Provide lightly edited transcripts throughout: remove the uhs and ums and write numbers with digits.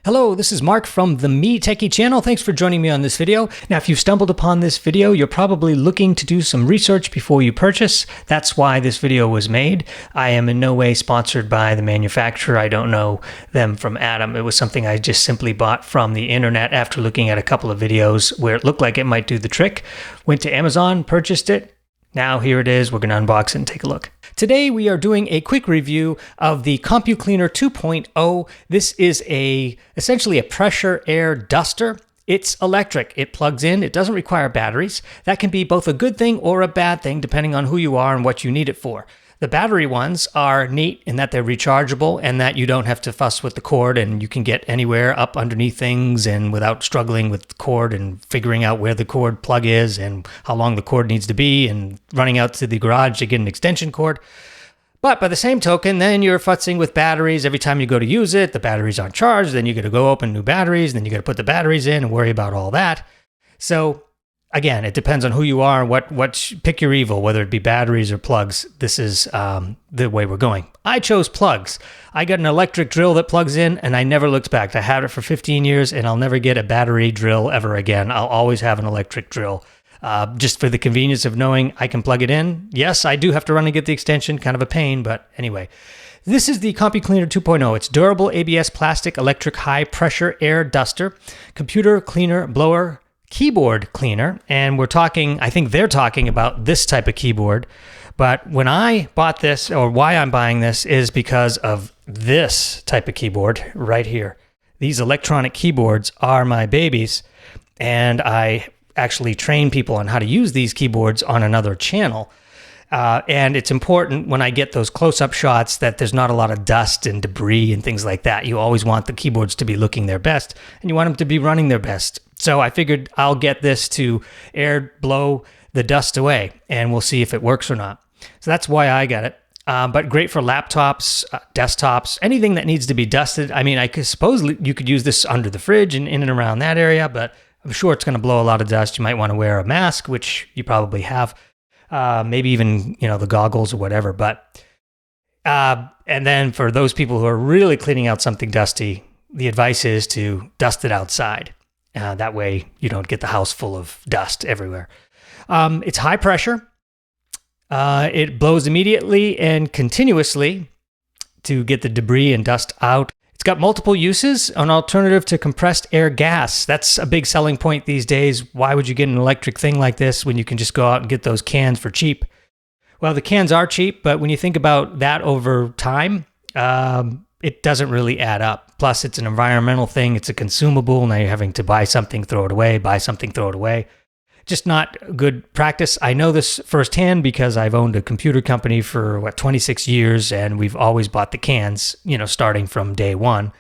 Hello, this is Mark from the MeTechie channel. Thanks for joining me on this video. Now, if you've stumbled upon this video, you're probably looking to do some research before you purchase. That's why this video was made. I am in no way sponsored by the manufacturer. I don't know them from Adam. It was something I just simply bought from the internet after looking at a couple of videos where it looked like it might do the trick. Went to Amazon, purchased it. Now here it is. We're going to unbox it and take a look. Today we are doing a quick review of the Compucleaner 2.0. This is essentially a pressure air duster. It's electric. It plugs in. It doesn't require batteries. That can be both a good thing or a bad thing depending on who you are and what you need it for. The battery ones are neat in that they're rechargeable and that you don't have to fuss with the cord and you can get anywhere up underneath things and without struggling with the cord and figuring out where the cord plug is and how long the cord needs to be and running out to the garage to get an extension cord. But by the same token, then you're futzing with batteries every time you go to use it. The batteries aren't charged. Then you got to go open new batteries. Then you got to put the batteries in and worry about all that. So again, it depends on who you are and pick your evil, whether it be batteries or plugs. This is the way we're going. I chose plugs. I got an electric drill that plugs in and I never looked back. I had it for 15 years and I'll never get a battery drill ever again. I'll always have an electric drill. Just for the convenience of knowing I can plug it in. Yes, I do have to run and get the extension, kind of a pain, but anyway. This is the Compucleaner 2.0. It's durable ABS plastic electric high pressure air duster, computer cleaner blower, keyboard cleaner, and I think they're talking about this type of keyboard. But when I bought this, or why I'm buying this, is because of this type of keyboard right here. These electronic keyboards are my babies, and I actually train people on how to use these keyboards on another channel. And it's important when I get those close-up shots that there's not a lot of dust and debris and things like that. You always want the keyboards to be looking their best, and you want them to be running their best. So I figured I'll get this to blow the dust away, and we'll see if it works or not. So that's why I got it. But great for laptops, desktops, anything that needs to be dusted. I mean, I suppose you could use this under the fridge and in and around that area, but I'm sure it's going to blow a lot of dust. You might want to wear a mask, which you probably have. Maybe even, the goggles or whatever. But and then for those people who are really cleaning out something dusty, the advice is to dust it outside. That way you don't get the house full of dust everywhere. It's high pressure. It blows immediately and continuously to get the debris and dust out. It's got multiple uses, an alternative to compressed air gas. That's a big selling point these days. Why would you get an electric thing like this when you can just go out and get those cans for cheap? Well, the cans are cheap, but when you think about that over time, it doesn't really add up. Plus, it's an environmental thing. It's a consumable. Now you're having to buy something, throw it away, buy something, throw it away. Just not good practice. I know this firsthand because I've owned a computer company for 26 years, and we've always bought the cans, starting from day one.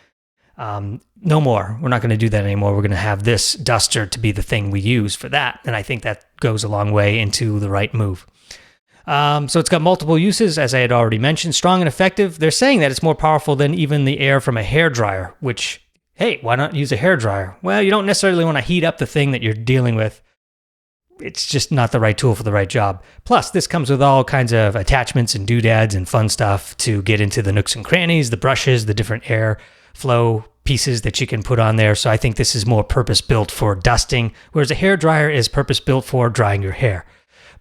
No more. We're not going to do that anymore. We're going to have this duster to be the thing we use for that, and I think that goes a long way into the right move. So it's got multiple uses, as I had already mentioned. Strong and effective. They're saying that it's more powerful than even the air from a hairdryer, which, hey, why not use a hairdryer? Well, you don't necessarily want to heat up the thing that you're dealing with. It's just not the right tool for the right job. Plus, this comes with all kinds of attachments and doodads and fun stuff to get into the nooks and crannies, the brushes, the different air flow pieces that you can put on there. So I think this is more purpose-built for dusting, whereas a hairdryer is purpose-built for drying your hair.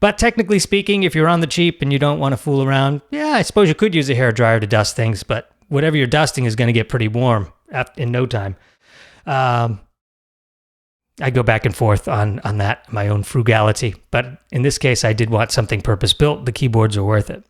But technically speaking, if you're on the cheap and you don't want to fool around, yeah, I suppose you could use a hairdryer to dust things, but whatever you're dusting is going to get pretty warm in no time. I go back and forth on that, my own frugality. But in this case, I did want something purpose-built. The keyboards are worth it.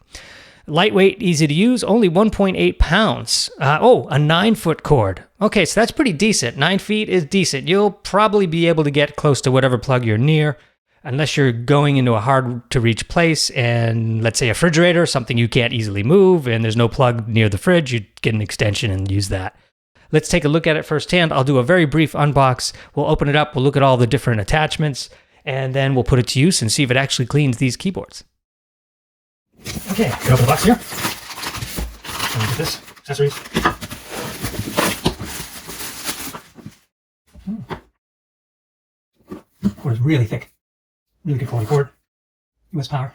Lightweight, easy to use, only 1.8 pounds. A 9-foot cord. Okay, so that's pretty decent. 9 feet is decent. You'll probably be able to get close to whatever plug you're near, unless you're going into a hard-to-reach place and, let's say, a refrigerator, something you can't easily move, and there's no plug near the fridge, you'd get an extension and use that. Let's take a look at it firsthand. I'll do a very brief unbox. We'll open it up. We'll look at all the different attachments, and then we'll put it to use and see if it actually cleans these keyboards. Okay, open the box here. Look at this. Accessories. Cord is really thick. Really good quality cord. US power.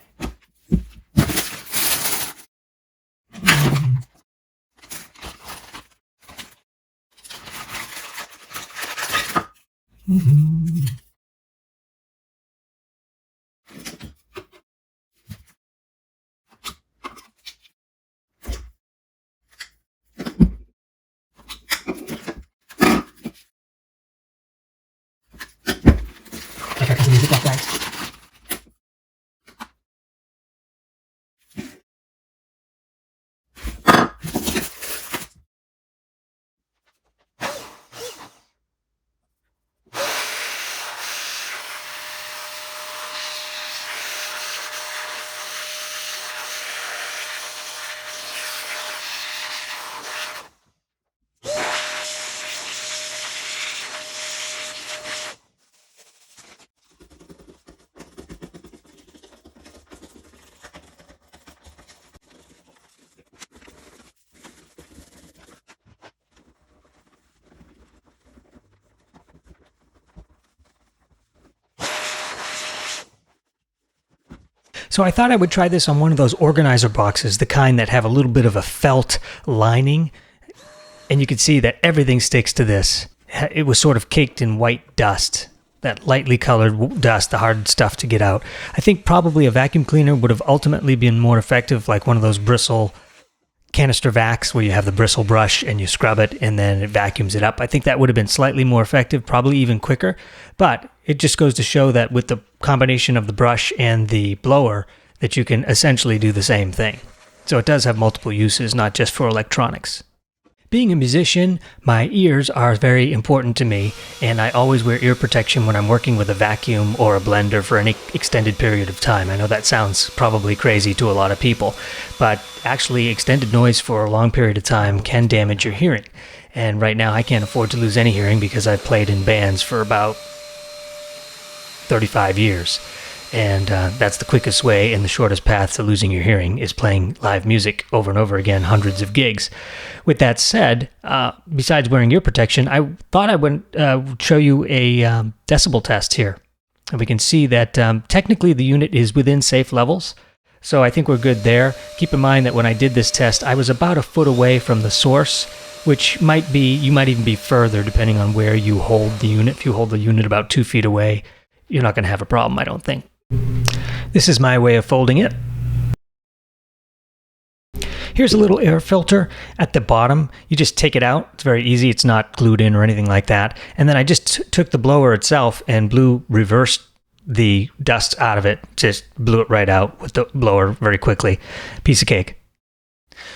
So I thought I would try this on one of those organizer boxes, the kind that have a little bit of a felt lining. And you can see that everything sticks to this. It was sort of caked in white dust, that lightly colored dust, the hard stuff to get out. I think probably a vacuum cleaner would have ultimately been more effective, like one of those bristle canister vacs where you have the bristle brush and you scrub it and then it vacuums it up. I think that would have been slightly more effective, probably even quicker. But it just goes to show that with the combination of the brush and the blower, that you can essentially do the same thing. So it does have multiple uses, not just for electronics. Being a musician, my ears are very important to me, and I always wear ear protection when I'm working with a vacuum or a blender for any extended period of time. I know that sounds probably crazy to a lot of people, but actually extended noise for a long period of time can damage your hearing. And right now I can't afford to lose any hearing because I've played in bands for about 35 years. And that's the quickest way and the shortest path to losing your hearing is playing live music over and over again, hundreds of gigs. With that said, besides wearing ear protection, I thought I would show you a decibel test here. And we can see that technically the unit is within safe levels. So I think we're good there. Keep in mind that when I did this test, I was about a foot away from the source, which might be, you might even be further depending on where you hold the unit. If you hold the unit about 2 feet away, you're not going to have a problem, I don't think. This is my way of folding it. Here's a little air filter at the bottom. You just take it out. It's very easy. It's not glued in or anything like that. And then I just took the blower itself and reversed the dust out of it. Just blew it right out with the blower very quickly. Piece of cake.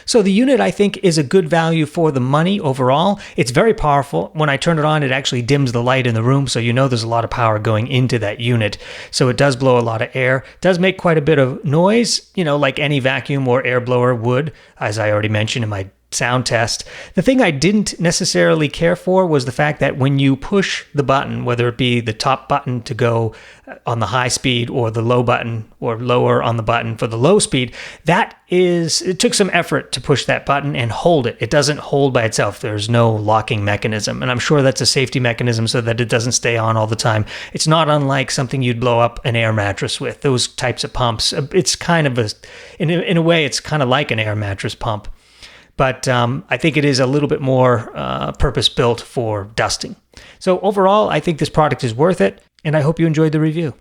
So the unit, I think, is a good value for the money overall. It's very powerful. When I turn it on, it actually dims the light in the room, so you know there's a lot of power going into that unit. So it does blow a lot of air. It does make quite a bit of noise, like any vacuum or air blower would, as I already mentioned in my sound test. The thing I didn't necessarily care for was the fact that when you push the button, whether it be the top button to go on the high speed or the low button or lower on the button for the low speed, it took some effort to push that button and hold it. It doesn't hold by itself. There's no locking mechanism. And I'm sure that's a safety mechanism so that it doesn't stay on all the time. It's not unlike something you'd blow up an air mattress with. Those types of pumps, it's kind of in a way, it's kind of like an air mattress pump. But I think it is a little bit more purpose-built for dusting. So overall, I think this product is worth it, and I hope you enjoyed the review.